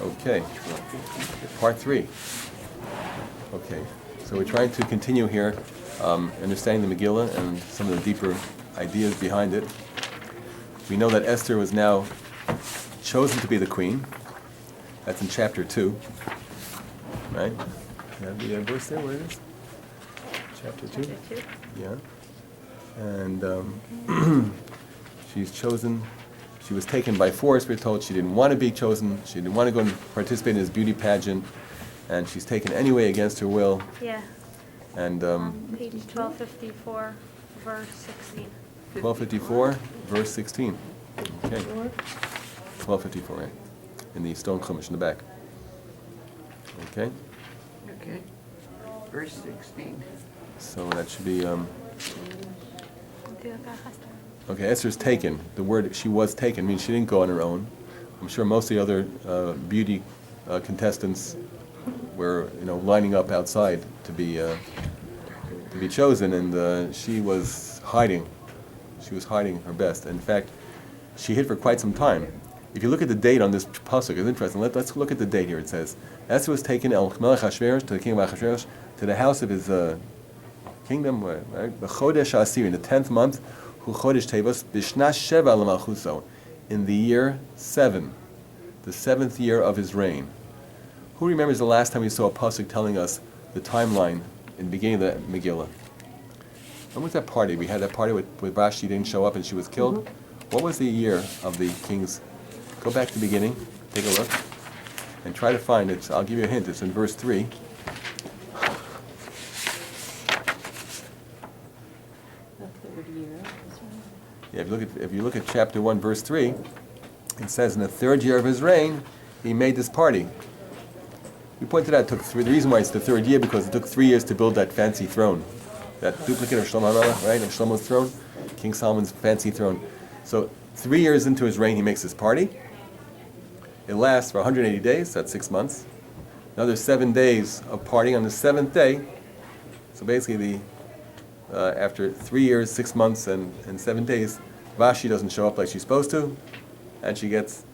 Okay, part 3. Okay, so we're trying to continue here, understanding the Megillah and some of the deeper ideas behind it. We know that Esther was now chosen to be the queen. That's in chapter 2, right? You have the verse there, where it is? Chapter 2? Chapter 2. Yeah. And she's chosen. She was taken by force, we're told. She didn't want to be chosen. She didn't want to go and participate in this beauty pageant. And she's taken anyway against her will. Yeah. And Page 1254, verse 16. 1254, verse 16. Okay. 1254, right? In the stone chumash in the back. Okay. Okay. Verse 16. So that should be... Okay, Esther's taken. The word she was taken means she didn't go on her own. I'm sure most of the other beauty contestants were, lining up outside to be chosen, and she was hiding. She was hiding her best. In fact, she hid for quite some time. If you look at the date on this pasuk, it's interesting. Let's look at the date here. It says, Esther was taken El Melech Achashverosh, to the king of Achashverosh, to the house of his kingdom, right? The Chodesh Asir, in the 10th month, Hu Chodesh Tevos, Bishna Sheva L'Malchuso, in the year 7, the 7th year of his reign. Who remembers the last time we saw a pasuk telling us the timeline in the beginning of the Megillah? When was that party? We had that party with Vashti didn't show up and she was killed. What was the year of the king's? Go back to the beginning, take a look, and try to find it. I'll give you a hint. It's in verse 3. Yeah, if you look at chapter 1, verse 3, it says in the 3rd year of his reign, he made this party. We pointed out the reason why it's the 3rd year, because it took 3 years to build that fancy throne, that duplicate of Shlomo HaMelech, right, of Shlomo's throne, King Solomon's fancy throne. So 3 years into his reign, he makes this party. It lasts for 180 days, that's 6 months. Another 7 days of partying on the 7th day. So basically, after 3 years, 6 months, and 7 days, Vashti doesn't show up like she's supposed to, and she gets.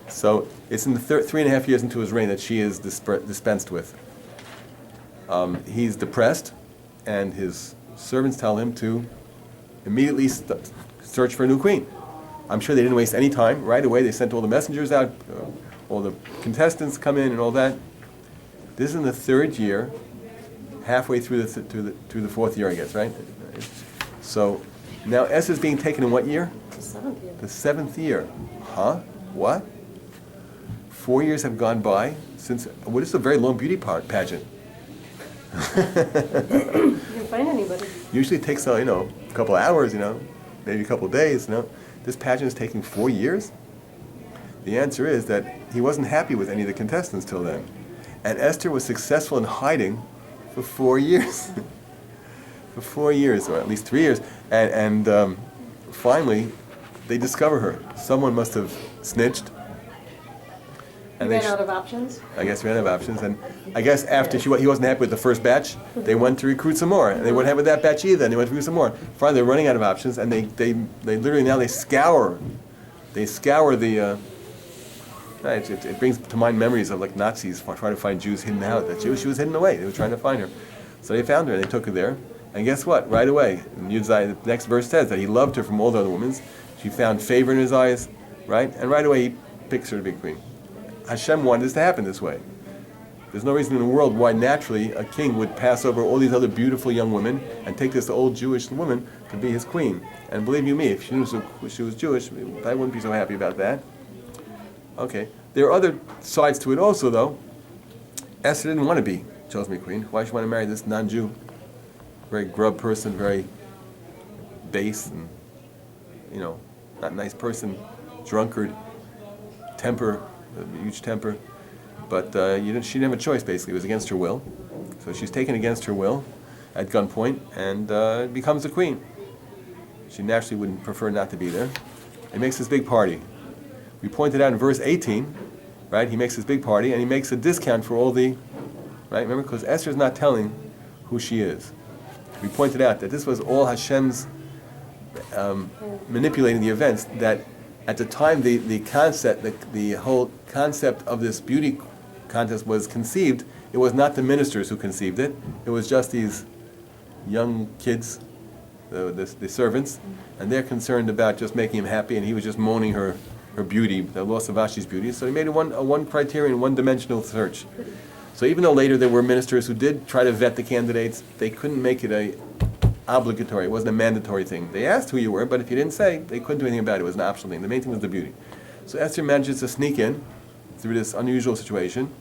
So it's in the 3.5 years into his reign that she is dispensed with. He's depressed, and his servants tell him to immediately search for a new queen. I'm sure they didn't waste any time. Right away, they sent all the messengers out, all the contestants come in, and all that. This is in the 3rd year, halfway through the 4th year, I guess, right? So now Esther's being taken in what year? The 7th year. The 7th year. Huh? What? 4 years have gone by since. Well, this is a very long beauty pageant. You can find anybody. Usually it takes a couple hours, maybe a couple days. This pageant is taking 4 years. The answer is that he wasn't happy with any of the contestants till then, and Esther was successful in hiding for 4 years. For 4 years, or at least 3 years, and finally they discover her. Someone must have snitched. And ran out of options? I guess ran out of options, and I guess after he wasn't happy with the first batch, they went to recruit some more, and they weren't happy with that batch either, and they went to recruit some more. Finally, they're running out of options, and they literally now they scour the. It brings to mind memories of like Nazis trying to find Jews hidden out. That she was hidden away. They were trying to find her, so they found her and they took her there. And guess what? Right away, the next verse says that he loved her from all the other women. She found favor in his eyes, right? And right away he picks her to be queen. Hashem wanted this to happen this way. There's no reason in the world why naturally a king would pass over all these other beautiful young women and take this old Jewish woman to be his queen. And believe you me, if she was Jewish, I wouldn't be so happy about that. Okay. There are other sides to it also, though. Esther didn't want to be chosen to be queen. Why should she want to marry this non-Jew? Very grub person, very base, and, not a nice person, drunkard, temper, a huge temper. But she didn't have a choice, basically. It was against her will. So she's taken against her will at gunpoint and becomes the queen. She naturally would prefer not to be there. It makes this big party. We pointed out in verse 18, right? He makes this big party, and he makes a discount for all the, right? Remember, because Esther's not telling who she is. We pointed out that this was all Hashem's manipulating the events, that at the time the concept, the whole concept of this beauty contest was conceived, it was not the ministers who conceived it. It was just these young kids, the servants, and they're concerned about just making him happy, and he was just moaning her beauty, the loss of Vashti's beauty. So he made a one criterion, one-dimensional search. So even though later there were ministers who did try to vet the candidates, they couldn't make it a obligatory. It wasn't a mandatory thing. They asked who you were, but if you didn't say, they couldn't do anything about it. It was an optional thing. The main thing was the beauty. So Esther manages to sneak in through this unusual situation,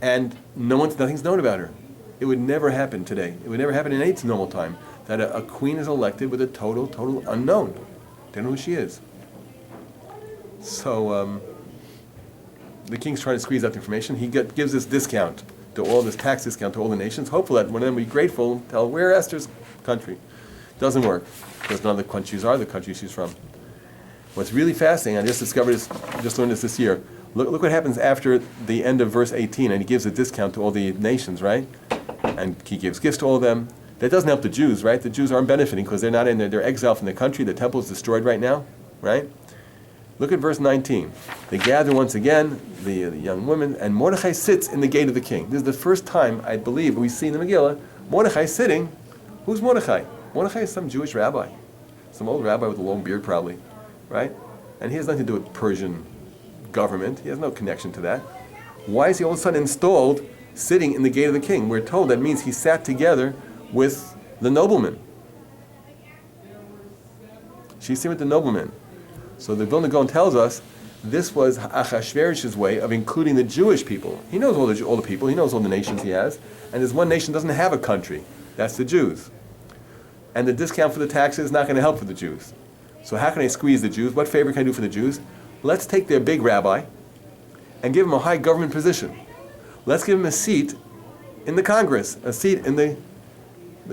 and nothing's known about her. It would never happen today. It would never happen in any normal time that a queen is elected with a total unknown. They don't know who she is. So the king's trying to squeeze out the information. He gives this discount to all this tax discount to all the nations. Hopefully that one of them will be grateful, tell where Esther's country. Doesn't work, because none of the countries are the countries she's from. What's really fascinating, I just discovered this, just learned this year. Look what happens after the end of verse 18, and he gives a discount to all the nations, right? And he gives gifts to all of them. That doesn't help the Jews, right? The Jews aren't benefiting because they're not in there. They're exiled from the country. The temple is destroyed right now, right? Look at verse 19. They gather once again, the young women, and Mordechai sits in the gate of the king. This is the first time, I believe, we see in the Megillah, Mordechai sitting. Who's Mordechai? Mordechai is some Jewish rabbi. Some old rabbi with a long beard, probably, right? And he has nothing to do with Persian government. He has no connection to that. Why is he all of a sudden installed sitting in the gate of the king? We're told that means he sat together with the noblemen. She's sitting with the noblemen. So the Vilna Gaon tells us this was Achashverosh's way of including the Jewish people. He knows all the people. He knows all the nations he has. And this one nation doesn't have a country. That's the Jews. And the discount for the taxes is not going to help for the Jews. So how can I squeeze the Jews? What favor can I do for the Jews? Let's take their big rabbi and give him a high government position. Let's give him a seat in the Congress, a seat in the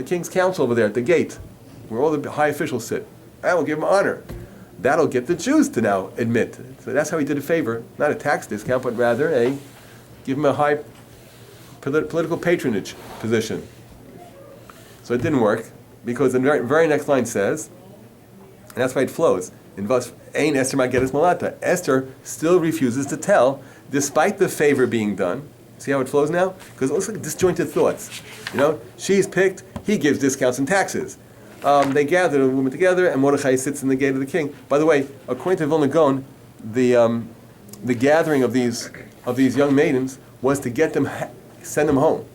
King's Council over there at the gate, where all the high officials sit. I will give him honor. That'll get the Jews to now admit. So that's how he did a favor, not a tax discount, but rather give him a high political patronage position. So it didn't work, because the very next line says, and that's why it flows, in verse, Ein Esther Magedes Malata. Esther still refuses to tell, despite the favor being done. See how it flows now? Because it looks like disjointed thoughts. She's picked, he gives discounts and taxes. They gather the women together, and Mordechai sits in the gate of the king. By the way, according to Vilna Gaon, the gathering of these young maidens was to get them, send them home.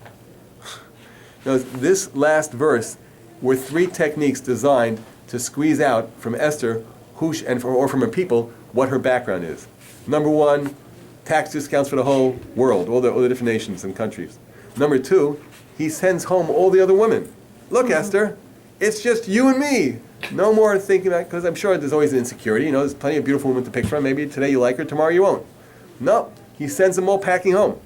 Now, this last verse were three techniques designed to squeeze out from Esther, or from her people, what her background is. Number one, tax discounts for the whole world, all the different nations and countries. Number two, he sends home all the other women. Look, Esther, it's just you and me. No more thinking about, because I'm sure there's always an insecurity. There's plenty of beautiful women to pick from. Maybe today you like her, tomorrow you won't. No, he sends them all packing home.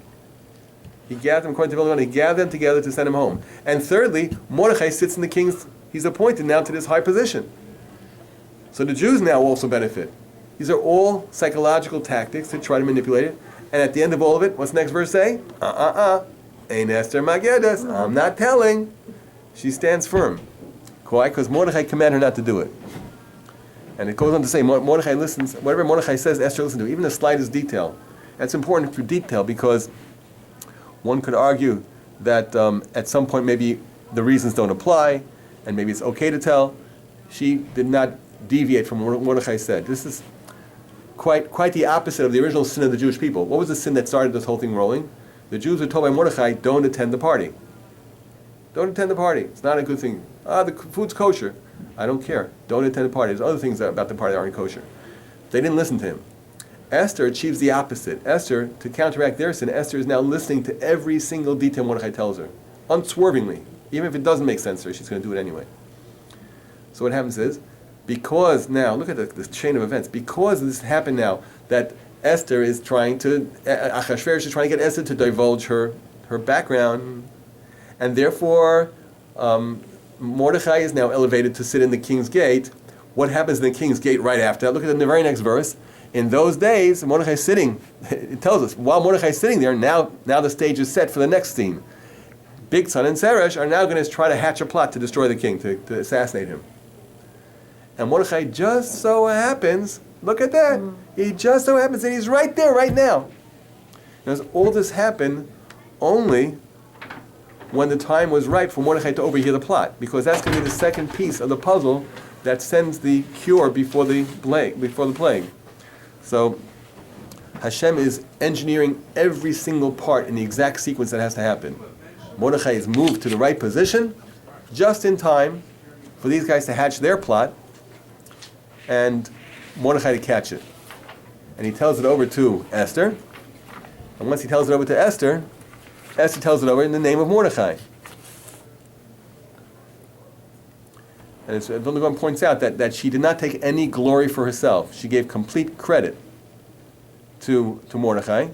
He gathered them, according to Vilna Gaon, he gathered them together to send them home. And thirdly, Mordechai sits in the king's, he's appointed now to this high position. So the Jews now also benefit. These are all psychological tactics to try to manipulate it. And at the end of all of it, what's the next verse say? Ein Esther Magedes. I'm not telling. She stands firm. Why? Because Mordechai commanded her not to do it. And it goes on to say, Mordechai listens, whatever Mordechai says, Esther listens to, even the slightest detail. That's important for detail, because one could argue that at some point maybe the reasons don't apply, and maybe it's okay to tell. She did not deviate from what Mordechai said. This is quite the opposite of the original sin of the Jewish people. What was the sin that started this whole thing rolling? The Jews were told by Mordechai, don't attend the party. Don't attend the party. It's not a good thing. The food's kosher. I don't care. Don't attend the party. There's other things about the party that aren't kosher. They didn't listen to him. Esther achieves the opposite. Esther, to counteract their sin, Esther is now listening to every single detail Mordechai tells her, unswervingly. Even if it doesn't make sense to her, she's going to do it anyway. So what happens is, because now, look at this chain of events, because this happened now, that Esther is trying to, Achashverosh is trying to get Esther to divulge her background, and therefore Mordechai is now elevated to sit in the king's gate. What happens in the king's gate right after that? Look at the very next verse. In those days, Mordechai's sitting, it tells us, while Mordechai's sitting there, now the stage is set for the next scene. Bigsan and Zeresh are now going to try to hatch a plot to destroy the king, to assassinate him. And Mordechai just so happens, look at that, he just so happens that he's right there, right now. Now, all this happened only when the time was right for Mordechai to overhear the plot, because that's going to be the second piece of the puzzle that sends the cure before the plague. So Hashem is engineering every single part in the exact sequence that has to happen. Mordechai is moved to the right position just in time for these guys to hatch their plot and Mordechai to catch it. And he tells it over to Esther. And once he tells it over to Esther, Esther tells it over in the name of Mordechai. And Vilna Gaon points out that she did not take any glory for herself. She gave complete credit to Mordechai. We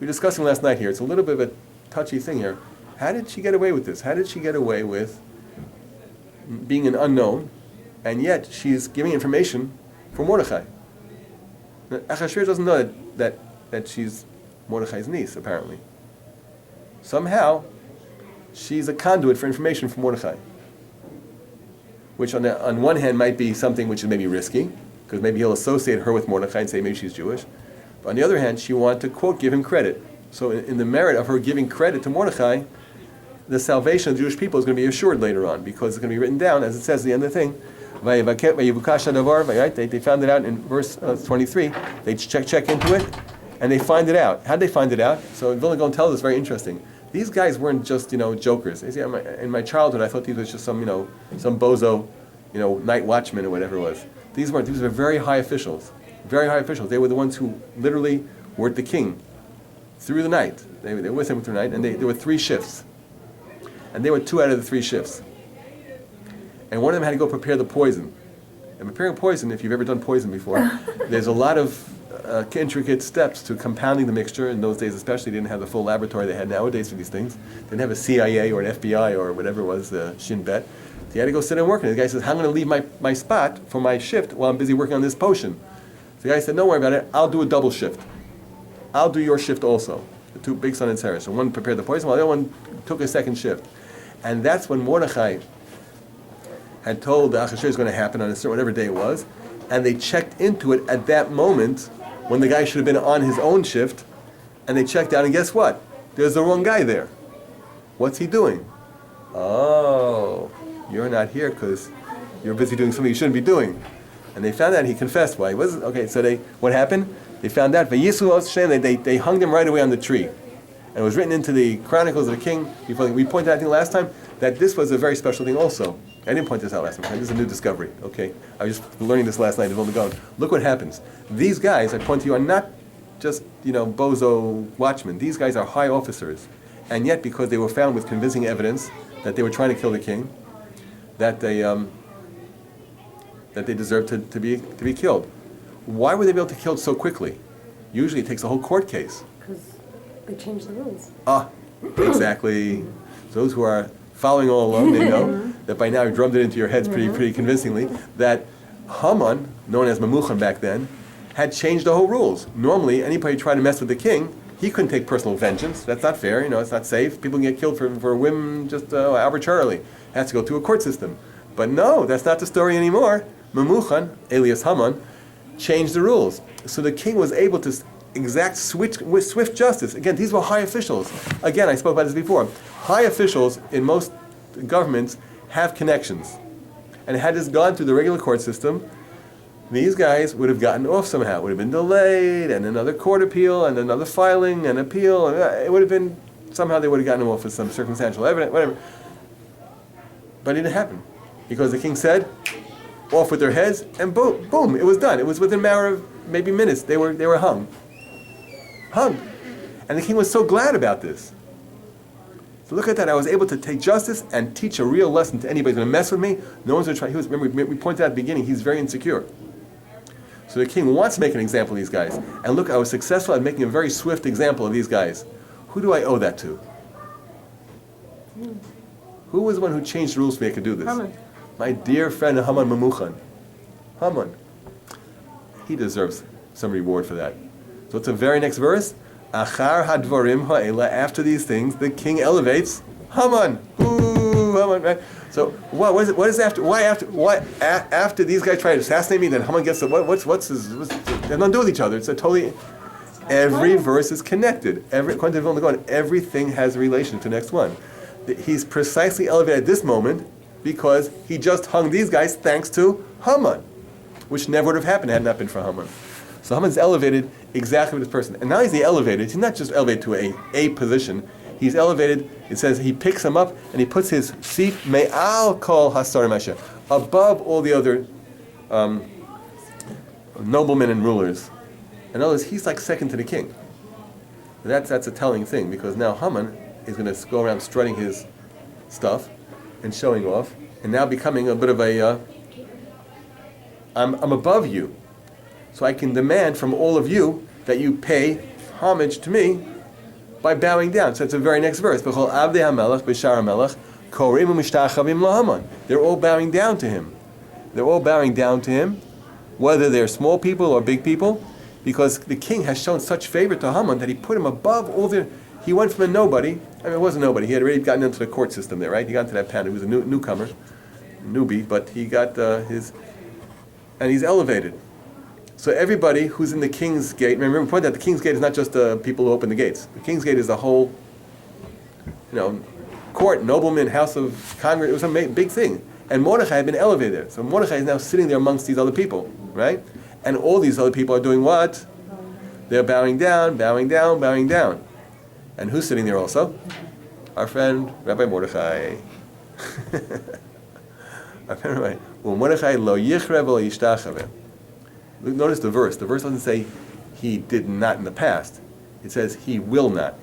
were discussing last night here. It's a little bit of a touchy thing here. How did she get away with this? How did she get away with being an unknown, and yet she's giving information for Mordechai? Achashverosh doesn't know that she's Mordechai's niece, apparently. Somehow, she's a conduit for information from Mordechai, which on one hand might be something which is maybe risky, because maybe he'll associate her with Mordechai and say maybe she's Jewish. But on the other hand, she wanted to, quote, give him credit. So in the merit of her giving credit to Mordechai, the salvation of the Jewish people is going to be assured later on, because it's going to be written down, as it says at the end of the thing. They found it out in verse 23. They check into it, and they find it out. How'd they find it out? So Vilna Gaon tells us very interesting. These guys weren't just jokers. In my childhood, I thought these were just some bozo, night watchman or whatever it was. These were very high officials. Very high officials. They were the ones who literally were the king through the night. They were with him through the night, and there were 3 shifts. And they were 2 out of the 3 shifts. And one of them had to go prepare the poison. And preparing poison, if you've ever done poison before, there's a lot of intricate steps to compounding the mixture. In those days especially, they didn't have the full laboratory they had nowadays for these things. They didn't have a CIA or an FBI or whatever it was, Shin Bet. So you had to go sit and work. And the guy says, I'm going to leave my spot for my shift while I'm busy working on this potion. So the guy said, don't worry about it, I'll do a double shift. I'll do your shift also. The 2 big son and Sarah. So one prepared the poison while the other one took a second shift. And that's when Mordechai had told the Achashverosh was going to happen on a certain whatever day it was, and they checked into it at that moment when the guy should have been on his own shift, and they checked out, and guess what? There's the wrong guy there. What's he doing? Oh, you're not here because you're busy doing something you shouldn't be doing. And they found out he confessed why he wasn't. Okay, so what happened? They found out, they hung him right away on the tree. And it was written into the Chronicles of the King. We pointed out, I think, last time, that this was a very special thing also. I didn't point this out last time. This is a new discovery, okay? I was just learning this last night in Vilna Gaon. Look what happens. These guys, I point to you, are not just, bozo watchmen. These guys are high officers. And yet, because they were found with convincing evidence that they were trying to kill the king, that they deserved to be killed. Why were they able to kill it so quickly? Usually it takes a whole court case. Because they changed the rules. Exactly. Those who are following all along, they know that by now I've drummed it into your heads pretty convincingly, that Haman, known as Memuchan back then, had changed the whole rules. Normally, anybody who tried to mess with the king, he couldn't take personal vengeance. That's not fair, it's not safe. People can get killed for a whim just arbitrarily. It has to go through a court system. But no, that's not the story anymore. Memuchan, alias Haman, changed the rules. So the king was able to exact swift justice. Again, these were high officials. Again, I spoke about this before. High officials in most governments have connections. And had this gone through the regular court system, these guys would have gotten off somehow. It would have been delayed, and another court appeal, and another filing, and appeal. It would have been, somehow they would have gotten off with some circumstantial evidence, whatever. But it didn't happen. Because the king said, off with their heads, and boom, it was done. It was within a matter of maybe minutes. They were hung. And the king was so glad about this. So look at that. I was able to take justice and teach a real lesson to anybody who's going to mess with me. No one's going to try. Remember, we pointed out at the beginning, he's very insecure. So the king wants to make an example of these guys. And look, I was successful at making a very swift example of these guys. Who do I owe that to? Who was the one who changed the rules for me I could do this? Haman. My dear friend Haman Memuchan. Haman. He deserves some reward for that. So it's the very next verse. Achar hadvarim ha'ela. After these things, the king elevates Haman. Ooh, Haman. right? So what is it? What is after? Why after these guys try to assassinate me? Then Haman gets the what's his? They have nothing to do with each other. It's a totally. Every verse is connected. According to Vilna Gaon, everything has a relation to the next one. He's precisely elevated at this moment because he just hung these guys thanks to Haman, which never would have happened had it not been for Haman. So Haman's elevated exactly with this person. And now he's elevated. He's not just elevated to a position. He's elevated, it says he picks him up and he puts his seat, me'al kol hasarim Hashem, above all the other noblemen and rulers. In other words, he's like second to the king. And that's a telling thing, because now Haman is going to go around strutting his stuff and showing off, and now becoming a bit of a, I'm above you. So I can demand from all of you that you pay homage to me by bowing down. So it's the very next verse. They're all bowing down to him. They're all bowing down to him, whether they're small people or big people, because the king has shown such favor to Haman that he put him above all the... He went from a nobody, I mean, it wasn't nobody, he had already gotten into the court system there, right? He got into that panel, he was a newcomer, newbie, but he got his... And he's elevated. So everybody who's in the King's Gate, remember we pointed out the King's Gate is not just the people who open the gates. The King's Gate is the whole, court, nobleman, house of Congress. It was a big thing. And Mordechai had been elevated there. So Mordechai is now sitting there amongst these other people, right? And all these other people are doing what? They're bowing down, bowing down, bowing down. And who's sitting there also? Our friend, Rabbi Mordechai. Our friend Rabbi. Mordechai lo yichrev lo yishtachaveh. Notice the verse. The verse doesn't say he did not in the past. It says he will not.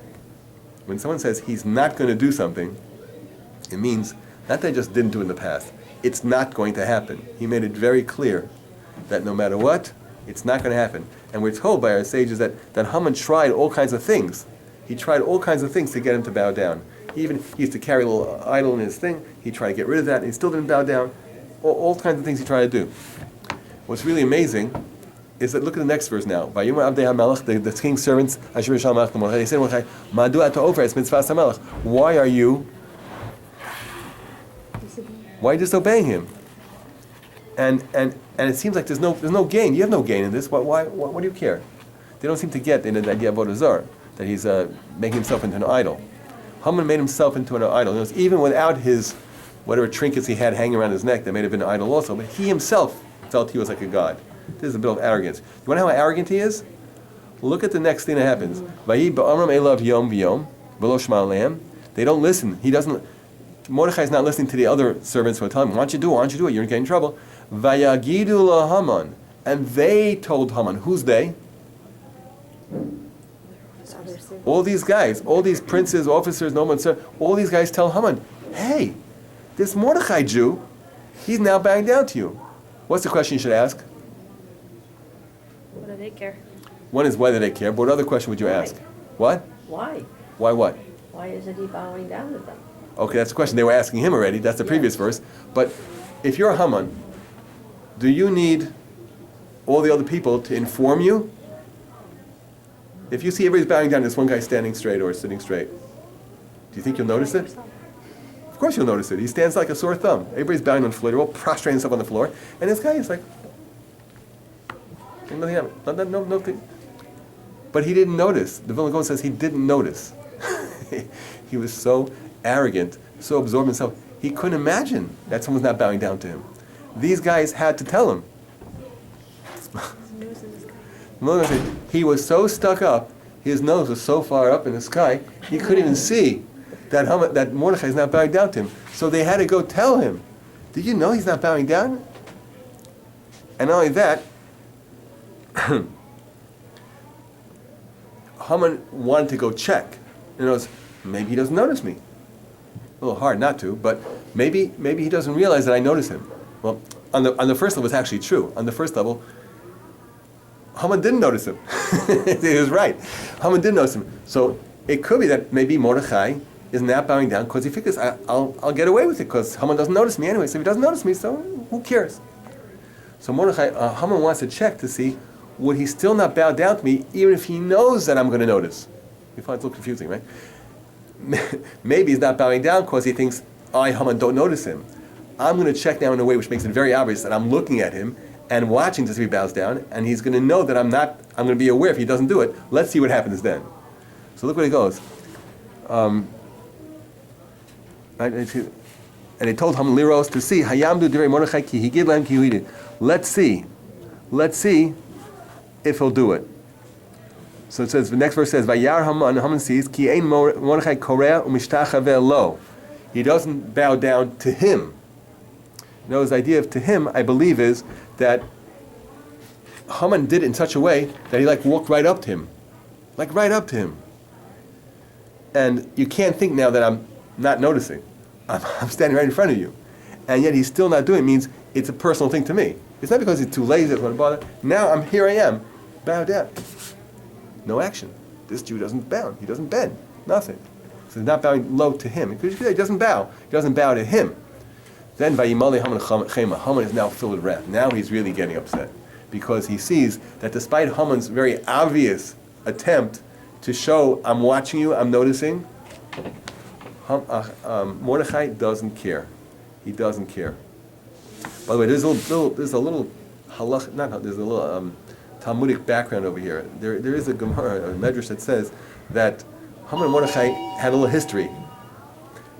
When someone says he's not going to do something, it means not that he just didn't do it in the past. It's not going to happen. He made it very clear that no matter what, it's not going to happen. And we're told by our sages that Haman tried all kinds of things. He tried all kinds of things to get him to bow down. He used to carry a little idol in his thing. He tried to get rid of that, and he still didn't bow down. All kinds of things he tried to do. What's really amazing is that look at the next verse now. The king's servants, they said, why are you disobeying him? And it seems like there's no gain. You have no gain in this. What do you care? They don't seem to get in the idea of Avodah Zarah, that he's making himself into an idol. Haman made himself into an idol. Even without his whatever trinkets he had hanging around his neck, that may have been an idol also, but he himself felt he was like a god. This is a bit of arrogance. You want to know how arrogant he is? Look at the next thing that happens. They don't listen. He doesn't. Mordechai is not listening to the other servants who are telling him, why don't you do it, you're going to get in trouble. Vayagidu Haman. And they told Haman. Who's they? All these guys, all these princes, officers, noblemen, all these guys tell Haman, hey, this Mordechai Jew, he's now bowing down to you. What's the question you should ask? What do they care? One is whether they care, but what other question would you ask? What? Why? Why what? Why isn't he bowing down to them? Okay, that's the question. They were asking him already. That's the previous verse. But if you're Haman, do you need all the other people to inform you? If you see everybody's bowing down, there's one guy standing straight or sitting straight, do you think you'll notice it? Of course you'll notice it. He stands like a sore thumb. Everybody's bowing on the floor. They're all prostrating themselves on the floor. And this guy is like, nothing happened. Nothing. But he didn't notice. The Vilna Gaon says he didn't notice. He was so arrogant, so absorbed in himself, he couldn't imagine that someone's not bowing down to him. These guys had to tell him. He was so stuck up, his nose was so far up in the sky, he couldn't even see that Mordechai is not bowing down to him. So they had to go tell him, did you know he's not bowing down? And not only that, Haman wanted to go check. In other words, maybe he doesn't notice me. A little hard not to, but maybe he doesn't realize that I notice him. Well, on the first level, it's actually true. On the first level, Haman didn't notice him. He was right. Haman didn't notice him. So it could be that maybe Mordechai is not bowing down because he figures I'll get away with it because Haman doesn't notice me anyway. So if he doesn't notice me, so who cares? So Haman wants to check to see, would he still not bow down to me even if he knows that I'm going to notice? You find it a little confusing, right? Maybe he's not bowing down because he thinks I, Haman, don't notice him. I'm going to check now in a way which makes it very obvious that I'm looking at him and watching to see if he bows down, and he's going to know that I'm going to be aware if he doesn't do it. Let's see what happens then. So look where he goes. And they told Haman Liros to see, Hayamdu Direi Mordechai ki higid lahem ki hu. Let's see if he'll do it. So it says, the next verse says, Vayar Haman sees, ki ein Mordechai korea umishtachaveh lo. He doesn't bow down to him. You know, his idea of to him, I believe, is that Haman did it in such a way that he walked right up to him. Right up to him. And you can't think now that I'm not noticing. I'm standing right in front of you. And yet he's still not doing it. Means it's a personal thing to me. It's not because he's too lazy, doesn't want to bother. Now here I am, bow down. No action. This Jew doesn't bow. He doesn't bend. Nothing. So he's not bowing low to him. Because he doesn't bow. He doesn't bow to him. Then Vayimali Haman Chema. Haman is now filled with wrath. Now he's really getting upset. Because he sees that despite Haman's very obvious attempt to show, I'm watching you, I'm noticing, Mordechai doesn't care. He doesn't care. By the way, there's a little Talmudic background over here. There is a Gemara, a Medrash that says that Haman and Mordechai had a little history.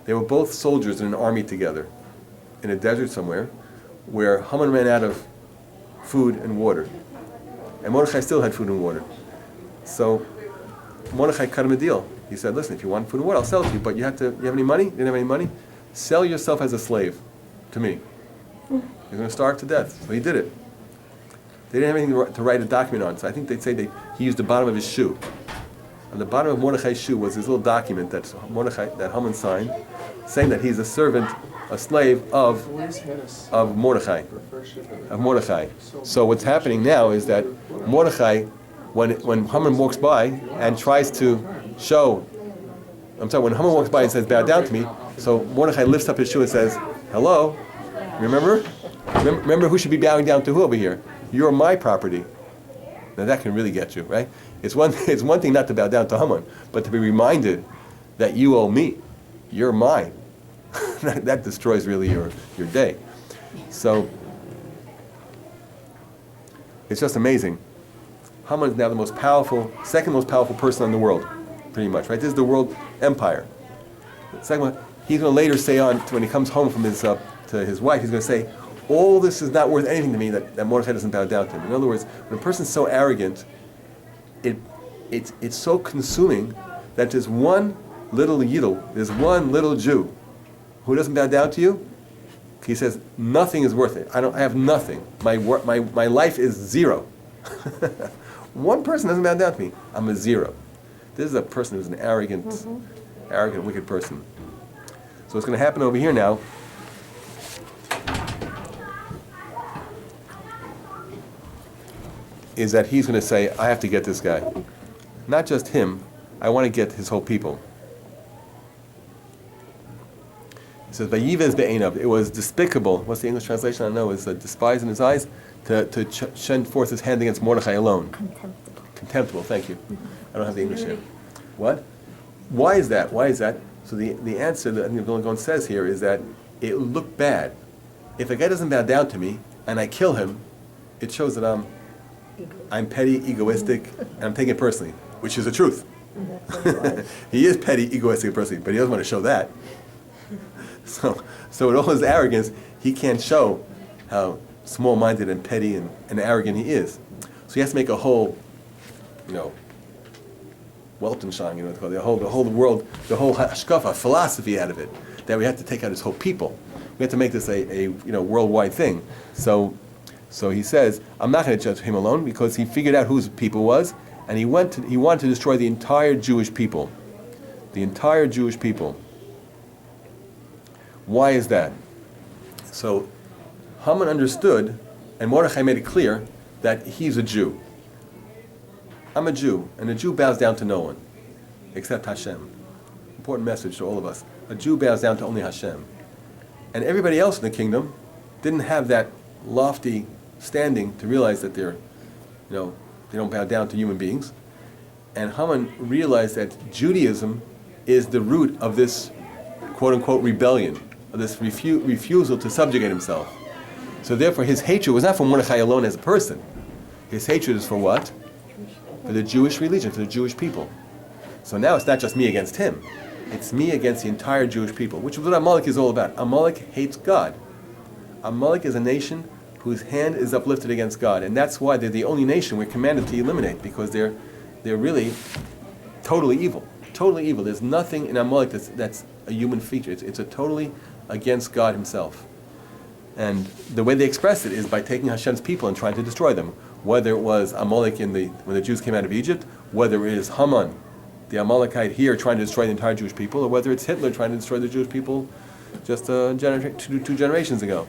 They were both soldiers in an army together in a desert somewhere where Haman ran out of food and water. And Mordechai still had food and water. So Mordechai cut him a deal. He said, listen, if you want food and water, I'll sell it to you, but you have any money? You didn't have any money? Sell yourself as a slave to me. You're going to starve to death. So he did it. They didn't have anything to write a document on, so I think they'd say he used the bottom of his shoe. On the bottom of Mordechai's shoe was this little document that Haman signed, saying that he's a servant, a slave of Mordechai. So what's happening now is that Mordechai, when Haman walks by and tries to show, when Haman walks by and says, bow down to me, so Mordechai lifts up his shoe and says, hello, remember who should be bowing down to who over here? You're my property. Now that can really get you, right? It's one thing not to bow down to Haman, but to be reminded that you owe me. You're mine. that destroys really your day. So it's just amazing. Haman is now the second most powerful person in the world, pretty much, right? This is the world empire. The second one, he's going to later say when he comes home from to his wife, he's going to say, all this is not worth anything to me that Mordechai doesn't bow down to him. In other words, when a person's so arrogant, it's so consuming that there's one little Yidel, there's one little Jew who doesn't bow down to you. He says, nothing is worth it. I have nothing. My life is zero. One person doesn't bow down to me. I'm a zero. This is a person who's an arrogant, wicked person. So what's going to happen over here now is that he's going to say, I have to get this guy. Not just him, I want to get his whole people. It says, Vayivez be'einav. It was despicable. What's the English translation? I don't know. It's despised in his eyes to send forth his hand against Mordechai alone. Contemptible, thank you. I don't have the English here. What? Why is that? So the answer that the Vilna Gaon says here is that it would look bad. If a guy doesn't bow down to me and I kill him, it shows that I'm petty, egoistic, and I'm taking it personally, which is the truth. He is petty, egoistic, personally, but he doesn't want to show that. So with all his arrogance, he can't show how small-minded and petty and arrogant he is. So he has to make a whole, Weltanschauung, the whole world, the whole hashkafa, philosophy out of it, that we have to take out his whole people. We have to make this a worldwide thing. So he says, I'm not going to judge him alone because he figured out who his people was, and he wanted to destroy the entire Jewish people. The entire Jewish people. Why is that? So Haman understood, and Mordechai made it clear, that he's a Jew. I'm a Jew, and a Jew bows down to no one, except Hashem. Important message to all of us. A Jew bows down to only Hashem. And everybody else in the kingdom didn't have that lofty standing to realize that they don't bow down to human beings. And Haman realized that Judaism is the root of this quote-unquote rebellion this refusal to subjugate himself. So therefore his hatred was not for Mordechai alone as a person. His hatred is for what? For the Jewish religion, for the Jewish people. So now it's not just me against him. It's me against the entire Jewish people, which is what Amalek is all about. Amalek hates God. Amalek is a nation whose hand is uplifted against God, and that's why they're the only nation we're commanded to eliminate, because they're really totally evil. Totally evil. There's nothing in Amalek that's a human feature. It's a totally against God himself. And the way they express it is by taking Hashem's people and trying to destroy them. Whether it was Amalek when the Jews came out of Egypt, whether it is Haman, the Amalekite here, trying to destroy the entire Jewish people, or whether it's Hitler trying to destroy the Jewish people just two generations ago.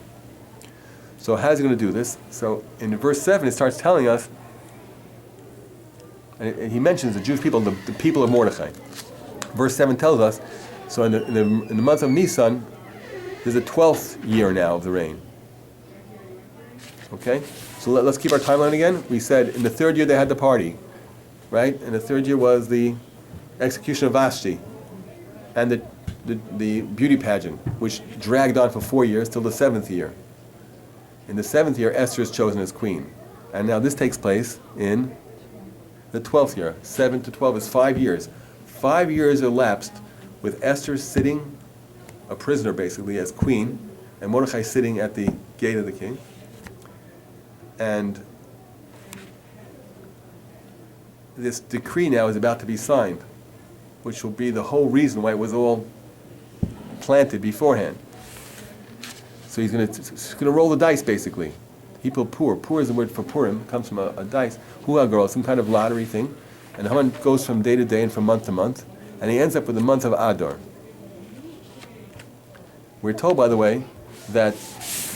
So how's he going to do this? So in verse 7 it starts telling us, and he mentions the Jewish people, the people of Mordechai. Verse 7 tells us, so in the month of Nisan, there's the 12th year now of the reign. Okay? So let's keep our timeline again. We said in the 3rd year they had the party, right? And the 3rd year was the execution of Vashti and the beauty pageant, which dragged on for 4 years till the 7th year. In the 7th year, Esther is chosen as queen. And now this takes place in the 12th year. 7 to 12 is 5 years. 5 years elapsed with Esther sitting, a prisoner basically, as queen, and Mordechai sitting at the gate of the king. And this decree now is about to be signed, which will be the whole reason why it was all planted beforehand. So he's going to roll the dice, basically. Hipul pur. Pur is the word for Purim. It comes from a dice. Hua girl, some kind of lottery thing. And Haman goes from day to day and from month to month. And he ends up with the month of Adar. We're told, by the way, that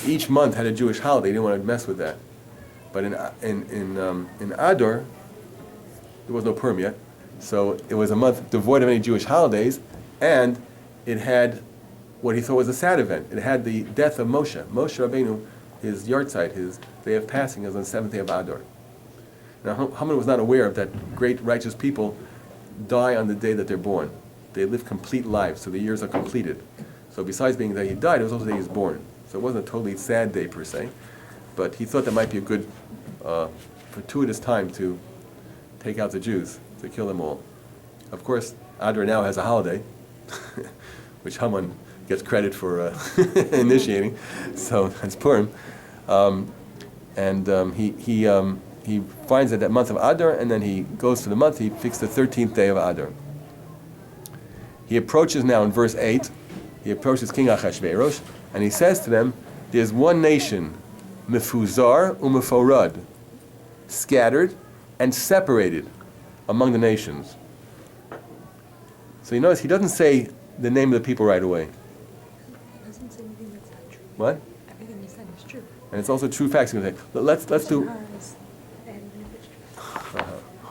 each month had a Jewish holiday. He didn't want to mess with that. But in Adar, there was no Purim yet. So it was a month devoid of any Jewish holidays. And it had what he thought was a sad event. It had the death of Moshe. Moshe Rabbeinu, his yahrzeit, his day of passing, is on the 7th day of Adar. Now, Haman was not aware of that great righteous people die on the day that they're born. They live complete lives, so the years are completed. So besides being that he died, it was also the day he was born. So it wasn't a totally sad day per se, but he thought that might be a good fortuitous time to take out the Jews, to kill them all. Of course, Adar now has a holiday, which Haman gets credit for initiating. So that's Purim. He finds that month of Adar, and then he goes to the month, he fixed the 13th day of Adar. He approaches now in verse 8, he approaches King Achashverosh, and he says to them, there's one nation, mefuzar umeforad, scattered and separated among the nations. So you notice he doesn't say the name of the people right away. He doesn't say anything that's not true. What? Everything you said is true. And it's also true facts. Let's do. Ours, and it's true.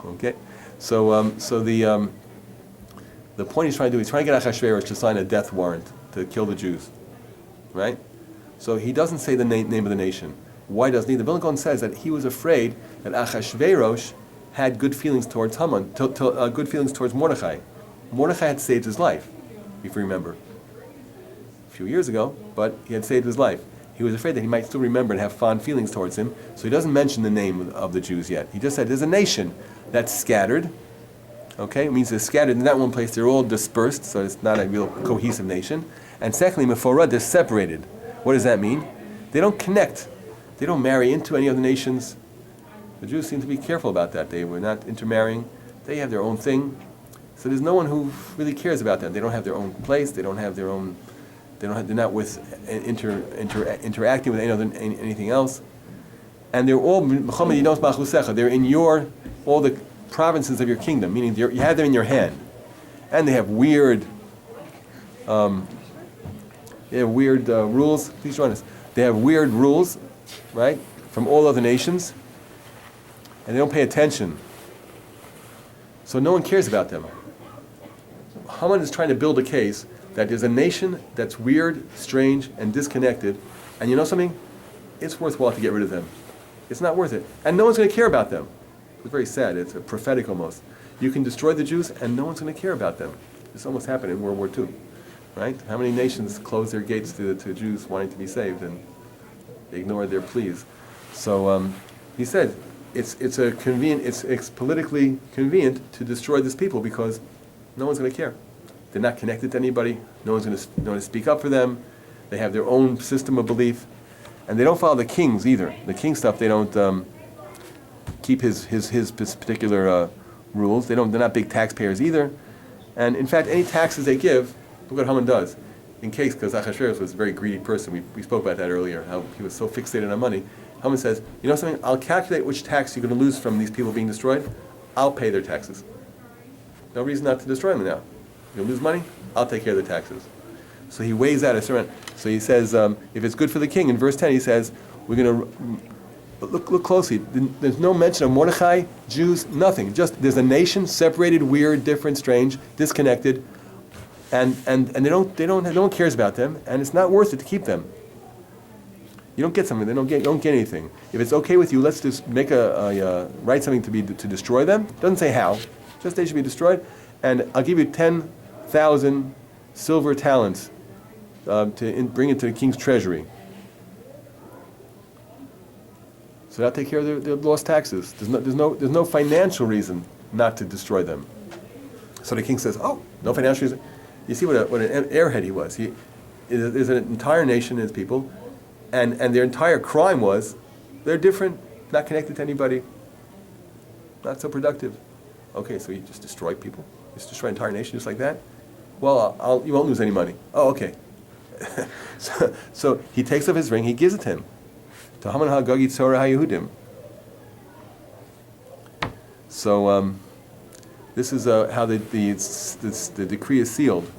Okay, so the point he's trying to do, he's trying to get Achashverosh to sign a death warrant to kill the Jews, right? So he doesn't say the name of the nation. Why doesn't he? The Vilna Gaon says that he was afraid that Achashverosh had good feelings towards Haman, good feelings towards Mordechai. Mordechai had saved his life, if you remember, a few years ago, but he had saved his life. He was afraid that he might still remember and have fond feelings towards him, so he doesn't mention the name of the Jews yet. He just said there's a nation that's scattered. Okay, it means they're scattered in that one place. They're all dispersed, so it's not a real cohesive nation. And secondly, meforad, they're separated. What does that mean? They don't connect. They don't marry into any other nations. The Jews seem to be careful about that. They were not intermarrying. They have their own thing. So there's no one who really cares about them. They don't have their own place. They don't have their own. They're not interacting with anything else. And they're all they're in all the provinces of your kingdom, meaning you have them in your hand. And they have weird rules. Please join us. They have weird rules, right, from all other nations, and they don't pay attention. So no one cares about them. Haman is trying to build a case that there's a nation that's weird, strange, and disconnected, and you know something? It's worthwhile to get rid of them. It's not worth it. And no one's going to care about them. It's very sad. It's prophetic almost. You can destroy the Jews, and no one's going to care about them. This almost happened in World War II. right? How many nations closed their gates to Jews wanting to be saved, and they ignored their pleas? So he said, it's politically convenient to destroy this people because no one's going to care. They're not connected to anybody. No one's going to speak up for them. They have their own system of belief, and they don't follow the king's either. The king stuff, they don't keep his particular rules. They're not big taxpayers either. And in fact, any taxes they give, look what Haman does. In case, because Achashverosh was a very greedy person, we spoke about that earlier, how he was so fixated on money. Haman says, you know something, I'll calculate which tax you're going to lose from these people being destroyed. I'll pay their taxes. No reason not to destroy them now. You'll lose money, I'll take care of the taxes. So he weighs out a certain. So he says, if it's good for the king, in verse 10 he says, we're going to look closely. There's no mention of Mordechai, Jews, nothing. Just there's a nation separated, weird, different, strange, disconnected, and no one cares about them, and it's not worth it to keep them. You don't get something. They don't get anything. If it's okay with you, let's just make write something to destroy them. Doesn't say how. Just they should be destroyed, and I'll give you 10,000 silver talents to bring it to the king's treasury. So that'll take care of their lost taxes. There's no financial reason not to destroy them. So the king says, "Oh, no financial reason." You see what an airhead he was. There's an entire nation and its people, and their entire crime was they're different, not connected to anybody, not so productive. Okay, so you just destroy people, just destroy an entire nation just like that. Well, you won't lose any money. Oh, okay. So he takes off his ring, he gives it to him. To Haman HaGagi Tzora HaYehudim. So this is how the decree is sealed.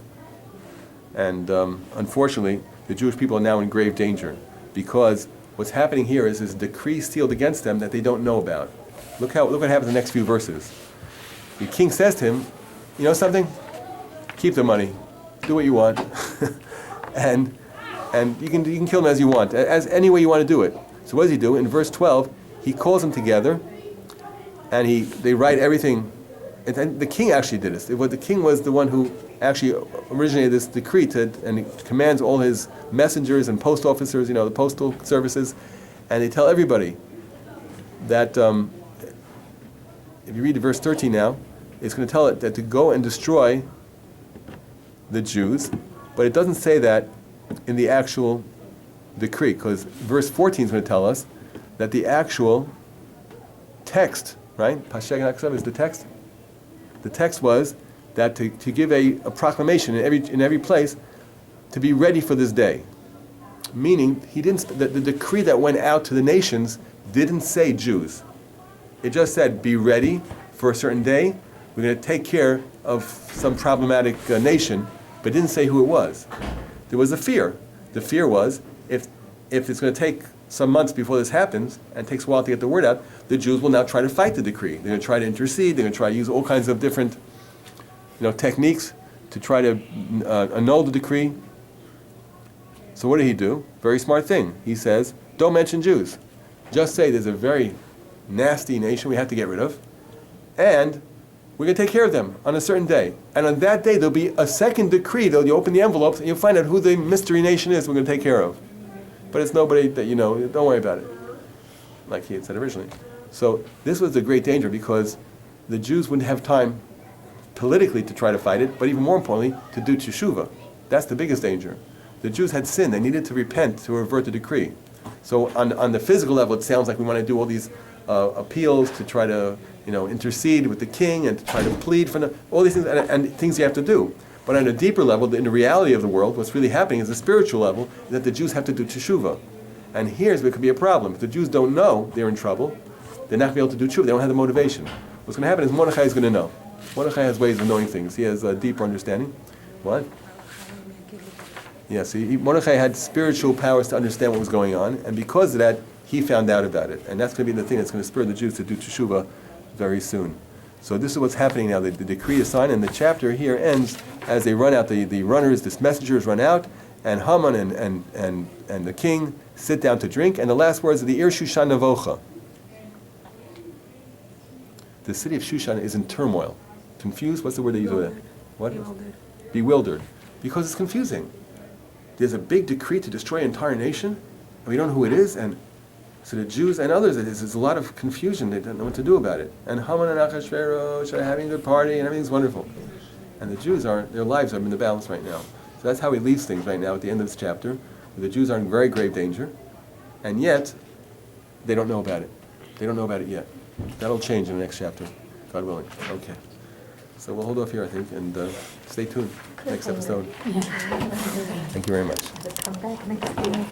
And unfortunately, the Jewish people are now in grave danger because what's happening here is this decree sealed against them that they don't know about. Look what happens in the next few verses. The king says to him, you know something? Keep the money. Do what you want. and you can kill them as you want, as any way you want to do it. So what does he do? In verse 12, he calls them together, and they write everything. And the king actually did this. The king was the one who actually originated this decree, and he commands all his messengers and post officers, the postal services, and they tell everybody that, if you read verse 13 now, it's going to tell it that to go and destroy the Jews, but it doesn't say that in the actual decree, because verse 14 is going to tell us that the actual text, right? Pasheg Haksav is the text. The text was that to give a proclamation in every place to be ready for this day. Meaning, the decree that went out to the nations didn't say Jews. It just said, be ready for a certain day. We're going to take care of some problematic nation, but it didn't say who it was. There was a fear. The fear was, if it's going to take some months before this happens, and it takes a while to get the word out, the Jews will now try to fight the decree. They're going to try to intercede. They're going to try to use all kinds of different, techniques to try to annul the decree. So what did he do? Very smart thing. He says, don't mention Jews. Just say there's a very nasty nation we have to get rid of, and we're going to take care of them on a certain day. And on that day, there'll be a second decree. You open the envelopes, and you'll find out who the mystery nation is we're going to take care of. But it's nobody that don't worry about it, like he had said originally. So this was a great danger because the Jews wouldn't have time politically to try to fight it, but even more importantly, to do teshuvah. That's the biggest danger. The Jews had sinned. They needed to repent to revert the decree. So on the physical level, it sounds like we want to do all these appeals to try to intercede with the king and to try to plead for all these things and things you have to do. But on a deeper level, in the reality of the world, what's really happening is a spiritual level, that the Jews have to do teshuvah. And here's where it could be a problem. If the Jews don't know they're in trouble, they're not going to be able to do teshuvah. They don't have the motivation. What's going to happen is Mordechai is going to know. Mordechai has ways of knowing things. He has a deeper understanding. What? Yes, Mordechai had spiritual powers to understand what was going on, and because of that, he found out about it. And that's going to be the thing that's going to spur the Jews to do teshuvah very soon. So this is what's happening now. The decree is signed, and the chapter here ends as they run out. The runners, the messengers run out, and Haman and the king sit down to drink. And the last words of the Ir Shushan Navocha. The city of Shushan is in turmoil. Confused? What's the word they use over there? What? Bewildered. Bewildered. Because it's confusing. There's a big decree to destroy an entire nation, and we don't know who it is, and so the Jews and others, there's a lot of confusion. They don't know what to do about it. And Haman and Achashverosh are having a good party, and everything's wonderful. And the Jews aren't, their lives are in the balance right now. So that's how he leaves things right now at the end of this chapter, where the Jews are in very grave danger, and yet, they don't know about it. They don't know about it yet. That'll change in the next chapter, God willing. Okay. So we'll hold off here, I think, and stay tuned. Next episode. Thank you very much. Come back next year.